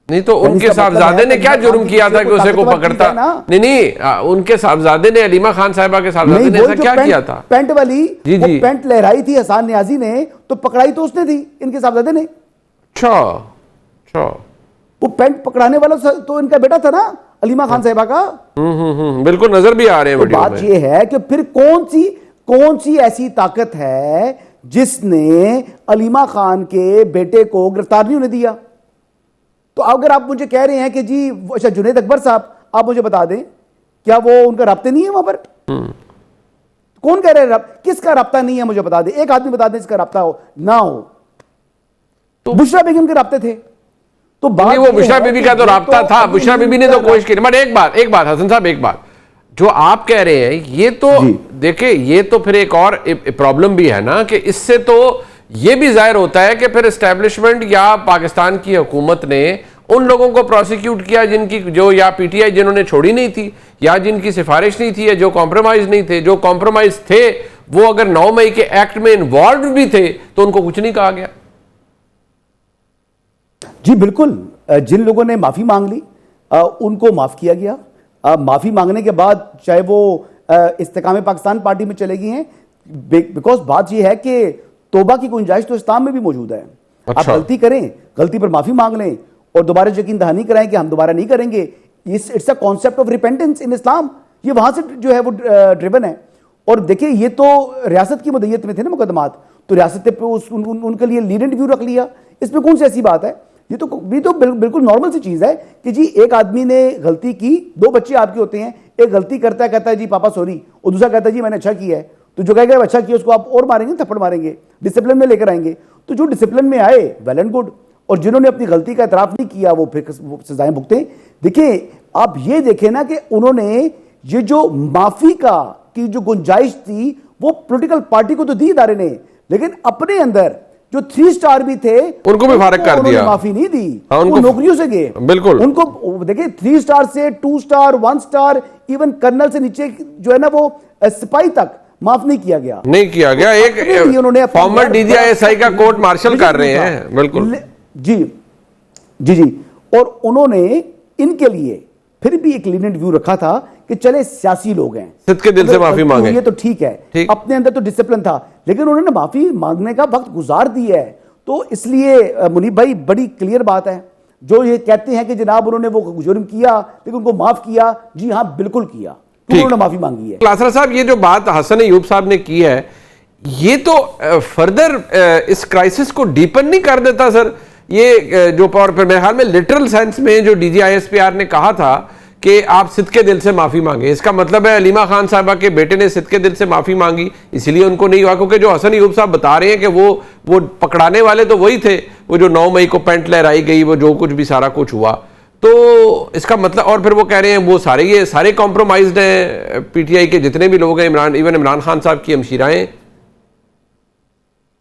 नहीं तो उनके साहबजादे ने क्या जुर्म किया था कि उसे को पकड़ता? नहीं, उनके साहबजादे ने, अलीमा खान साहिबा के साहबजादे ने ऐसा क्या किया था? पेंट वाली जी जी, पेंट लहराई थी हसन न्याजी ने, तो पकड़ाई तो उसने थी, इनके साहबजादे ने। अच्छा, वो पेंट पकड़ाने वाला तो इनका बेटा था ना, अलीमा खान साहिबा का। बिल्कुल नजर भी आ रहे हैं वीडियो में। बात ये है कि फिर कौन सी ऐसी ताकत है जिसने अलीमा खान के बेटे को गिरफ्तार नहीं होने दिया? तो अगर आप मुझे कह रहे हैं कि जी, अच्छा जुनैद अकबर साहब, आप मुझे बता दें, क्या वो उनका राब्ते नहीं है वहां पर? कौन कह रहे हैं किसका राब्ता नहीं है? मुझे बता दें, एक आदमी बता दें इसका राब्ता हो ना हो। तो बुशरा बेगम के राब्ते थे, तो बात वो बुशरा बीबी का तो राब्ता था, बुशरा बीबी ने तो कोशिश की। बट एक बात हसन साहब, एक बात जो आप कह रहे हैं, ये तो देखिए, ये तो फिर एक और प्रॉब्लम भी है ना, कि इससे तो ये भी जाहिर होता है कि फिर एस्टेब्लिशमेंट या पाकिस्तान की हुकूमत ने उन लोगों को प्रोसिक्यूट किया जिनकी, जो या PTI जिन्होंने छोड़ी नहीं थी, या जिनकी सिफारिश नहीं थी, या जो कॉम्प्रोमाइज नहीं थे। जो कॉम्प्रोमाइज थे वो अगर 9 मई के एक्ट में इन्वॉल्व भी थे तो उनको कुछ नहीं कहा गया। जी बिल्कुल। जिन लोगों ने माफी मांग ली उनको माफ किया गया। माफी मांगने के बाद चाहे वो इस्तेकाम पाकिस्तान पार्टी में चले गई हैं, बिकॉज बात यह है कि तौबा की गुंजाइश तो इस्लाम में भी मौजूद है। आप अच्छा। गलती करें, गलती पर माफी मांग लें और दोबारा यकीन दहानी कराएं कि हम दोबारा नहीं करेंगे। It's a concept of repentance in Islam. ये वहां से जो है वो ड्रिवन है। और देखिए ये तो रियासत की मदयत में थे ना मुकदमात, तो रियासत पे उनके लिए लीडेंट व्यू रख लिया। इसमें कौन सी ऐसी बात है? ये तो बिल्कुल नॉर्मल सी चीज है कि जी एक आदमी ने गलती की, दो बच्चे आपके होते हैं, एक गलती करता है कहता है जी पापा सॉरी, और दूसरा कहता है जी मैंने अच्छा किया है। तो जो कहेगा अच्छा किया उसको आप और मारेंगे, थप्पड़ मारेंगे, डिसिप्लिन में लेकर आएंगे। तो जो डिसिप्लिन में आए वेल एंड गुड, और जिन्होंने अपनी गलती का एतराफ नहीं किया वो फिर सजाएं भुगतें। देखिए आप ये देखें ना कि उन्होंने ये जो माफी की जो गुंजाइश थी वो पॉलिटिकल पार्टी को तो दी इदारे ने, लेकिन अपने अंदर जो 3 स्टार भी थे उनको भी फारिग कर दिया, माफी नहीं दी। हाँ, वो नौकरियों से गए। बिल्कुल उनको देखिए 3 स्टार से 2 स्टार 1 स्टार इवन कर्नल से नीचे जो है ना वो सिपाही तक माफ नहीं किया गया। नहीं किया गया। एक फॉर्मर डीजीआईएसआई का कोर्ट मार्शल कर रहे हैं। बिल्कुल जी जी जी। और उन्होंने इनके लिए फिर भी एक लीनेंट व्यू रखा था कि चले सियासी लोग हैं, सिद्ध के दिल से माफी मांगे, ये तो ठीक है, ठीक। अपने अंदर तो डिसिप्लिन था, लेकिन उन्होंने माफी मांगने का वक्त गुजार दिया है। तो इसलिए मुनीब भाई बड़ी क्लियर बात है। जो ये कहते हैं कि जनाब उन्होंने वो जुर्म किया लेकिन उनको माफ किया, जी हाँ बिल्कुल किया, तो उन्होंने माफी मांगी है। लासरा साहब ये जो बात हसन अयूब साहब ने की है ये तो फर्दर इस क्राइसिस को डीपन नहीं कर देता सर? ये जो और फिर मेरे ख्याल में लिटरल सेंस में जो डीजीआईएसपीआर ने कहा था कि आप सिद्ध के दिल से माफी मांगे, इसका मतलब है अलीमा खान साहबा के बेटे ने सिद्ध के दिल से माफी मांगी इसीलिए उनको नहीं हुआ। क्योंकि जो हसन अयूब साहब बता रहे हैं कि वो पकड़ाने वाले तो वही थे, वो जो 9 मई को पेंट लहराई गई, वो जो कुछ भी सारा कुछ हुआ, तो इसका मतलब। और फिर वो कह रहे हैं वो ये सारे कॉम्प्रोमाइज्ड हैं, पीटीआई के जितने भी लोग हैं, इमरान खान साहब की हमशीराएं।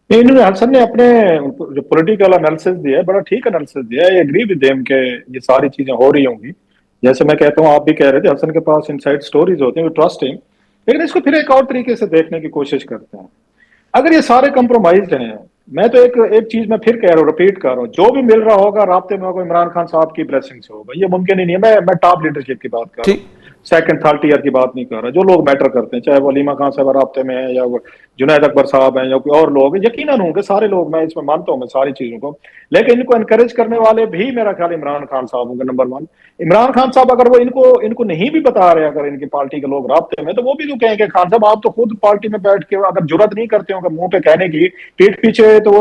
इन्होंने हसन ने अपने जो पॉलिटिकल एनालिसिस दिया है, बड़ा ठीक एनालिसिस दिया है। एग्री विद देम के ये सारी चीजें हो रही होंगी, जैसे मैं कहता हूँ, आप भी कह रहे थे हसन के पास इनसाइड स्टोरीज होते हैं, ट्रस्टिंग। लेकिन इसको फिर एक और तरीके से देखने की कोशिश करते हैं। अगर ये सारे कंप्रोमाइज्ड हैं, मैं तो एक चीज मैं फिर कह रहा हूँ, रिपीट कर रहा हूँ, जो भी मिल रहा होगा राब्ते में होगा इमरान खान साहब की ब्लेसिंग से होगा, ये मुमकिन ही नहीं है। मैं टॉप लीडरशिप की बात कर रहा हूँ, सेकंड थर्ड ईयर की बात नहीं कर रहा। जो लोग मैटर करते हैं, चाहे वो अलीमा खान साहब राब्ते में है या वो जुनैद अकबर साहब हैं या कोई और लोग, यकीनन होंगे सारे लोग, मैं इसमें मानता हूँ मैं सारी चीजों को। लेकिन इनको एनकरेज करने वाले भी मेरा ख्याल इमरान खान साहब होंगे नंबर 1। इमरान खान साहब अगर वो इनको नहीं भी बता रहे, अगर इनकी पार्टी के लोग राब्ते में, तो वो भी तो कहेंगे खान साहब आप तो खुद पार्टी में बैठ के अगर जुर्रत नहीं करते होंगे मुंह पे कहने की, पीठ पीछे तो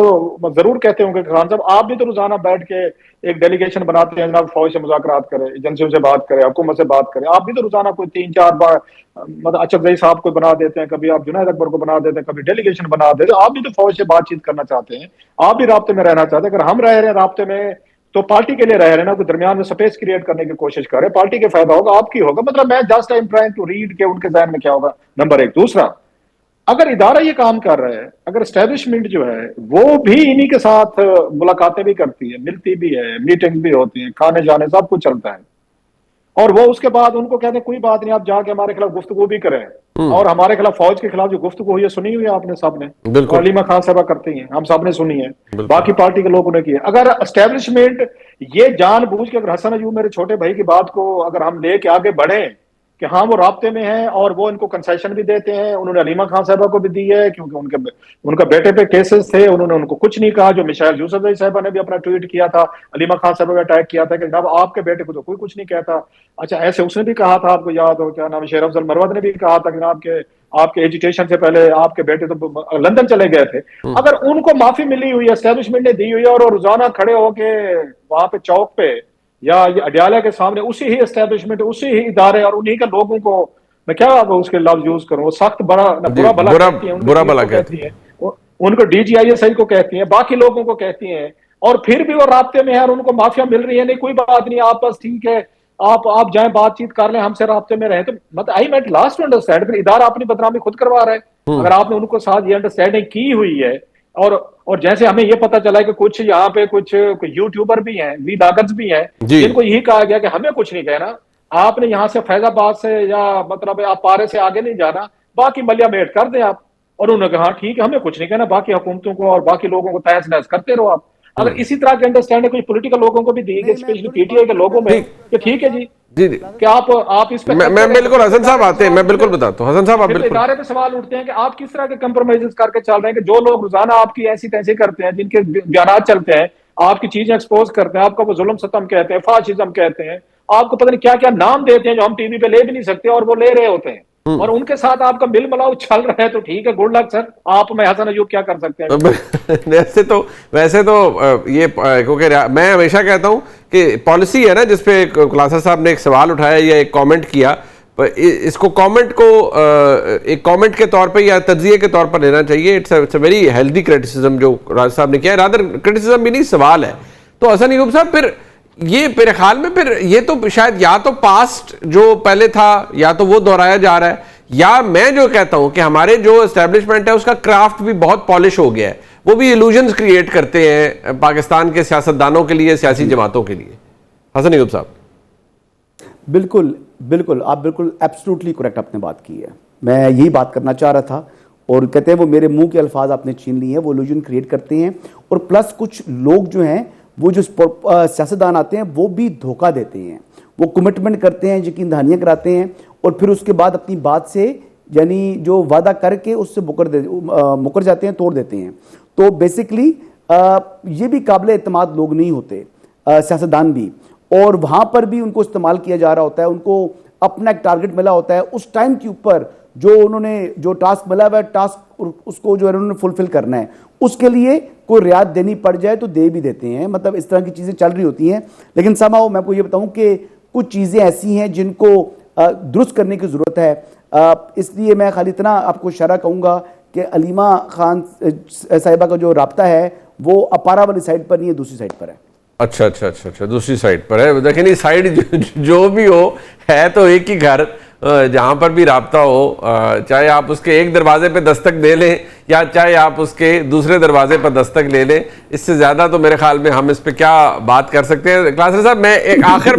वो जरूर कहते होंगे खान साहब आप भी तो रोजाना बैठ के एक डेलीगेशन बनाते हैं, जनाब फौज से मुज़ाकरात करें, एजेंसियों से बात करें, हुकूमत से बात करें। आप भी तो रोजाना कोई 3-4 बार मतलब अचकजई साहब को बना देते हैं, कभी आप जुनैद अकबर को बना देते हैं, कभी डेलीगेशन बना देते हैं। आप भी तो फौज से बातचीत करना चाहते हैं, आप भी राब्ते में रहना चाहते हैं। अगर हम रह रहे हैं राब्ते में तो पार्टी के लिए रह रहे हैं ना, कोई दरमियान में स्पेस क्रिएट करने की कोशिश कर रहे हैं, पार्टी के फायदा होगा, आपकी होगा। मतलब मैं just I am trying to read के उनके ज़हन में क्या होगा, नंबर 1। दूसरा, अगर इदारा ये काम कर रहा है, अगर एस्टेब्लिशमेंट जो है वो भी इन्हीं के साथ मुलाकातें भी करती है, मिलती भी है, मीटिंग भी होती है, खाने जाने सब कुछ चलता है, और वो उसके बाद उनको कहते हैं कोई बात नहीं आप जाके हमारे खिलाफ गुफ्तगू भी करें, और हमारे खिलाफ फौज के खिलाफ जो गुफ्तगू हुई है सुनी हुई है आपने सबने, अलीमा खान साहबा करती हैं, हम सबने सुनी है, बाकी पार्टी के लोगों ने की है। अगर एस्टेब्लिशमेंट ये जानबूझ के, अगर हसन अयूब मेरे छोटे भाई की बात को अगर हम लेके आगे बढ़े कि हाँ वो राब्ते में हैं और वो इनको कंसेशन भी देते हैं, उन्होंने अलीमा खान साहबा को भी दी है क्योंकि उनका बेटे पे केसेस थे, उन्होंने उनको कुछ नहीं कहा। जो मिशाइल यूसुफजई साहबा ने भी अपना ट्वीट किया था, अलीमा खान साहबा पे अटैक किया था कि जनाब आपके बेटे को तो कोई कुछ नहीं कहता। अच्छा ऐसे उसने भी कहा था, आपको याद हो क्या नाम, शेर अफजल मरवत ने भी कहा था कि जनाब के आपके एजुटेशन से पहले आपके बेटे तो लंदन चले गए थे। अगर उनको माफी मिली हुई है, एस्टेब्लिशमेंट ने दी हुई है, और रोजाना खड़े होके वहां पे चौक पे या ये अडियाला के सामने उसी ही एस्टेब्लिशमेंट, उसी ही इदारे और उन्हीं के लोगों को, मैं क्या उसके लफ्ज यूज करूं, वो सख्त बुरा भला कहती है, उनको डीजीआईएसआई को कहती है, बाकी लोगों को कहती हैं, और फिर भी वो राब्ते में है और उनको माफिया मिल रही है। नहीं कोई बात नहीं, आप बस ठीक है, आप जाएं बातचीत कर लें, हमसे राब्ते में रहे। तो मतलब I met last to understand, फिर इदारा अपनी बदनामी खुद करवा रहा है। अगर आपने उनको साथ ये अंडरस्टैंडिंग की हुई है, और जैसे हमें ये पता चला है कि कुछ यहाँ पे कुछ यूट्यूबर भी हैं, वीलॉगर्स भी हैं, जिनको यही कहा गया कि हमें कुछ नहीं कहना, आपने यहाँ से फैजाबाद से या मतलब आप पारे से आगे नहीं जाना, बाकी मलिया मेट कर दें आप। और उन्होंने कहा ठीक है हमें कुछ नहीं कहना, बाकी हुकूमतों को और बाकी लोगों को तहस नहस करते रहो आप। अगर इसी तरह के अंडरस्टैंडिंग कुछ पॉलिटिकल लोगों को भी दी गई, स्पेशली पीटीआई के लोगों में, कि ठीक है जी जी जी कि आप इस पे मैं बिल्कुल, हसन साहब आते हैं, मैं बिल्कुल बताता हूँ, हसन साहब आप फिर बिल्कुल। इदारे पे सवाल उठते हैं कि आप किस तरह के कंप्रोमाइजेस करके चल रहे हैं, कि जो लोग रोजाना आपकी ऐसी तैसी करते हैं, जिनके बयान चलते हैं, आपकी चीजें एक्सपोज करते हैं, आपका वो जुल्म सतम कहते हैं, फाशिज्म कहते हैं, आपको पता नहीं क्या क्या नाम देते हैं जो हम टीवी पे ले भी नहीं सकते और वो ले रहे होते हैं, और उनके साथ आपका मिल मिलाव चल रहा है, तो ठीक है, गुड लक सर, आप में हसन अयूब क्या कर सकते हैं। वैसे तो ये क्योंकि मैं हमेशा कहता हूं कि पॉलिसी है ना, जिसपे क्लासर साहब ने एक सवाल उठाया या एक कमेंट किया, इसको कमेंट को एक कमेंट के तौर पे या तज्जिए के तौर पर लेना चाहिए। It's a very healthy criticism जो राज साहब ने किया है, रादर क्रिटिसिज्म भी नहीं, सवाल है। तो हसन अयूब साहब, फिर ये मेरे ख्याल में फिर ये तो शायद या तो पास्ट जो पहले था या तो वो दोहराया जा रहा है, या मैं जो कहता हूं कि हमारे जो एस्टेब्लिशमेंट है उसका क्राफ्ट भी बहुत पॉलिश हो गया है, वो भी इल्यूजन्स क्रिएट करते हैं पाकिस्तान के सियासतदानों के लिए, सियासी जमातों के लिए। हसन अयूब साहब। बिल्कुल बिल्कुल, आप बिल्कुल एब्सोल्युटली करेक्ट आपने बात की है। मैं यही बात करना चाह रहा था, और कहते हैं वो मेरे मुंह के अल्फाज आपने छीन लिए हैं, वो इल्यूजन क्रिएट करते हैं, और प्लस कुछ लोग जो हैं वो जो सियासतदान आते हैं वो भी धोखा देते हैं, वो कमिटमेंट करते हैं, यकीन दहानियाँ कराते हैं, और फिर उसके बाद अपनी बात से यानी जो वादा करके उससे मुकर जाते हैं, तोड़ देते हैं। तो बेसिकली ये भी काबिल एतमाद लोग नहीं होते, सियासतदान भी, और वहाँ पर भी उनको इस्तेमाल किया जा रहा होता है, उनको अपना एक टारगेट मिला होता है, उस टाइम के ऊपर जो उन्होंने जो टास्क मिला हुआ है, टास्क उसको जो है उन्होंने फुलफिल करना है, उसके लिए कोई रियायत देनी पड़ जाए तो दे भी देते हैं। मतलब इस तरह की चीज़ें चल रही होती हैं। लेकिन समाओ मैं आपको ये बताऊं कि कुछ चीज़ें ऐसी हैं जिनको दुरुस्त करने की ज़रूरत है। इसलिए मैं खाली इतना आपको इशारा कहूँगा कि अलीमा खान साहिबा का जो राब्ता है वो अपारा वाली साइड पर नहीं है, दूसरी साइड पर है। अच्छा, दूसरी साइड पर है। देखिए नहीं, साइड जो भी हो, है तो एक ही घर, जहाँ पर भी राब्ता हो, चाहे आप उसके एक दरवाजे पे दस्तक दे लें या चाहे आप उसके दूसरे दरवाजे पर दस्तक ले लें, इससे ज़्यादा तो मेरे ख्याल में हम इस पे क्या बात कर सकते हैं। क्लासर साहब, मैं एक आखिर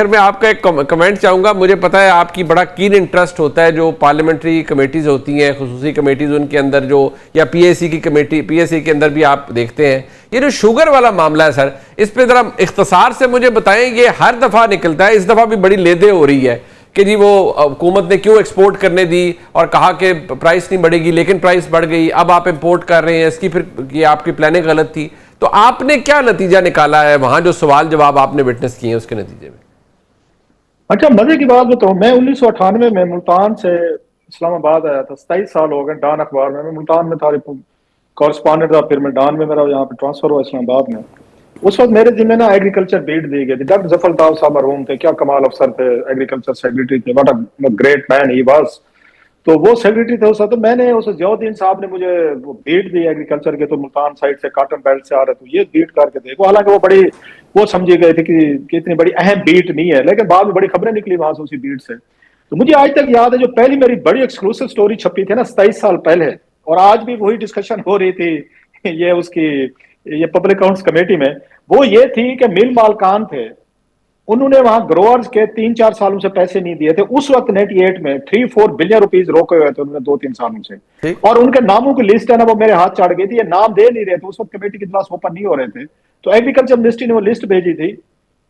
में आपका एक कमेंट चाहूँगा। मुझे पता है आपकी बड़ा कीन इंटरेस्ट होता है जो पार्लियामेंट्री कमेटीज़ होती हैं, खुसूसी कमेटीज़ उनके अंदर जो, या पीएसी की कमेटी, पीएसी के अंदर भी आप देखते हैं। ये जो शुगर वाला मामला है सर, इस पे ज़रा इख्तिसार से मुझे बताएं। ये हर दफ़ा निकलता है, इस दफ़ा भी बड़ी लेदे हो रही है कि जी वो हुकूमत ने क्यों एक्सपोर्ट करने दी और कहा कि प्राइस नहीं बढ़ेगी, लेकिन प्राइस बढ़ गई, अब आप इंपोर्ट कर रहे हैं, इसकी फिर ये आपकी प्लानिंग गलत थी। तो आपने क्या नतीजा निकाला है वहां, जो सवाल जवाब आपने विटनेस किए हैं उसके नतीजे में? अच्छा, मजे की बात बताऊं, मैं 1998 में मुल्तान से इस्लामाबाद आया था, 27 साल हो गए। डान अखबार में, मैं मुल्तान में था, कॉरेस्पॉन्डेंट था, फिर मैं डान में, मेरा यहाँ पे ट्रांसफर हुआ इस्लामाबाद में। उस वक्त मेरे जिम्मे ना एग्रीकल्चर बीट दी गई थी। डॉक्टर जफर ताव साहब मरहूम थे, क्या कमाल अफसर थे, एग्रीकल्चर सेक्रेटरी थे, what a great man he was. तो वो सेक्रेटरी थे उस वक्त। तो मैंने उस जियाउद्दीन साहब ने मुझे वो बीट दी एग्रीकल्चर के, तो मुल्तान साइड से कॉटन बेल्ट से आ रहे, तो ये बीट करके देखो। हालांकि वो बड़ी वो समझी गए थे कि इतनी बड़ी अहम बीट नहीं है, लेकिन बाद में बड़ी खबरें निकली वहां से उसी बीट से। तो मुझे आज तक याद है, जो पहली मेरी बड़ी एक्सक्लूसिव स्टोरी छपी थी ना 27 साल पहले, और आज भी वही डिस्कशन हो रही थी ये उसकी ये पब्लिक अकाउंट्स कमेटी में, वो ये थी कि मिल मालकान थे, उन्होंने वहां ग्रोअर्स के 3-4 सालों से पैसे नहीं दिए थे। उस वक्त 98 में 3-4 बिलियन रुपीस रोके हुए थे उन्होंने 2-3 सालों से, और उनके नामों की लिस्ट है ना, वो मेरे हाथ चढ़ गई थी। ये नाम दे नहीं रहे थे उस वक्त, कमेटी के इजलास ओपन नहीं हो रहे थे। तो एग्रीकल्चर मिनिस्ट्री ने वो लिस्ट भेजी थी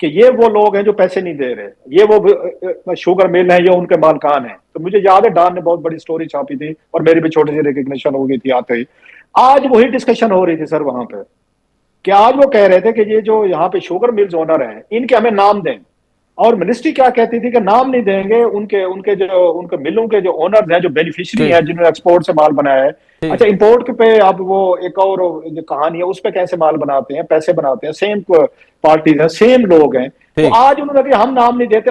कि ये वो लोग हैं जो पैसे नहीं दे रहे, ये वो शुगर मिल है, ये उनके मालकान है। तो मुझे याद है डान ने बहुत बड़ी स्टोरी छापी थी, और मेरी भी छोटी सी रिकग्निशन हो गई थी आते ही। आज वही डिस्कशन हो रही थी सर वहां पे, कि आज वो कह रहे थे कि ये जो यहाँ पे शुगर मिल्स ओनर हैं, इनके हमें नाम दें। और मिनिस्ट्री क्या कहती थी कि नाम नहीं देंगे, उनके मिलों के जो ओनर्स हैं, जो बेनिफिशियरी हैं, जिन्होंने एक्सपोर्ट से माल बनाया है। अच्छा, इंपोर्ट पे अब वो एक और जो कहानी है, उस पे कैसे माल बनाते हैं, पैसे बनाते हैं, सेम पार्टीज हैं, सेम लोग हैं। तो आज उन्होंने कहा हम नाम नहीं देते।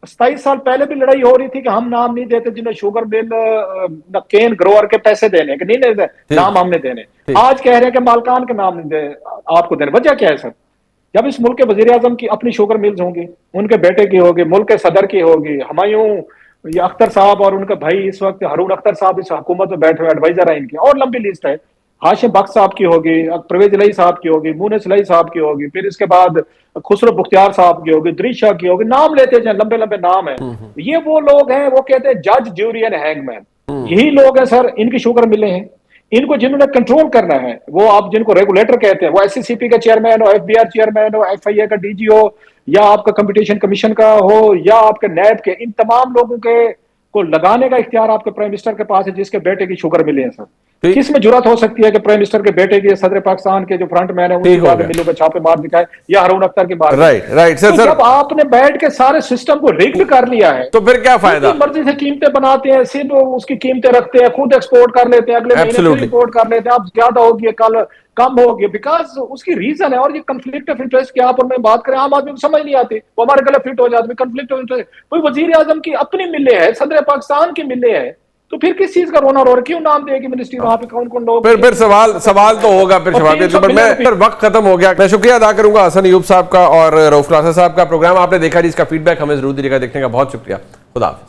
27 साल पहले भी लड़ाई हो रही थी कि हम नाम नहीं देते, जिन्हें शुगर मिल केन ग्रोअर के पैसे देने कि नहीं देते, नाम हमने देने। आज कह रहे हैं कि मालकान के नाम नहीं दे आपको देने। वजह क्या है सर? जब इस मुल्क के वजीर आजम की अपनी शुगर मिल्स होंगी, उनके बेटे की होगी, मुल्क के सदर की होगी, हुमायूं या अख्तर साहब और उनके भाई इस वक्त हारून अख्तर साहब इस हुकूमत में बैठे हुए एडवाइजर है इनके, और लंबी लिस्ट है, हाशिम बख्श साहब की होगी, परवेज इलाही साहब की होगी, मुनिस इलाही साहब की होगी, फिर इसके बाद खुसरो बुख्तियार साहब की होगी, दरीशा की होगी, नाम लेते जाए, लंबे लंबे नाम है। ये वो लोग हैं, वो कहते हैं जज, ज्यूरी एंड हैंगमैन, यही लोग हैं सर, इनकी शुगर मिले हैं। इनको जिन्होंने कंट्रोल करना है, वो आप जिनको रेगुलेटर कहते हैं, वो SCCP का चेयरमैन हो, FBR चेयरमैन हो, FIA का DG हो, या आपका कंपटीशन कमीशन का हो, या आपके नैब के, इन तमाम लोगों के को लगाने का इख्तियार आपके प्राइम मिनिस्टर के पास है, जिसके बेटे की शुगर मिली है सर। किस में जुर्रत हो सकती है कि प्राइम मिनिस्टर के बेटे की, सदर पाकिस्तान के जो फ्रंट मैन है, उनकी बात मिलों पे छापे मार दिखाए, या हारून अख्तर की बात। Right sir. तो जब आपने बैठ के सारे सिस्टम को रिग्ड कर लिया है, तो फिर क्या फायदा? मर्जी से कीमतें बनाते हैं, सिर्फ उसकी कीमतें रखते हैं, खुद एक्सपोर्ट कर लेते हैं, अगले महीने फिर इंपोर्ट कर लेते हैं, अब ज्यादा होगी, कल कम होगी, बिकॉज उसकी रीजन है। और ये कंफ्लिक्ट ऑफ इंटरेस्ट की आप और मैं बात करें, आम आदमी को समझ नहीं आती, वो हमारे गले फिट हो जाते, कंफ्लिक्ट ऑफ इंटरेस्ट। कोई वजीर आजम की अपनी मिले है, सदर पाकिस्तान की मिले है, तो फिर किस चीज का रोना रो रहा, क्यों नाम देगी मिनिस्ट्री, वहां पे कौन कौन लोग? फिर सवाल तो होगा फिर शफाफियत पर। मैं वक्त खत्म हो गया। मैं शुक्रिया अदा करूंगा हसन अयूब साहब का और रऊफ नासर साहब का। प्रोग्राम आपने देखा, जिसका फीडबैक हमें जरूर दीजिएगा। देखने का बहुत शुक्रिया। खुदा हाफिज़।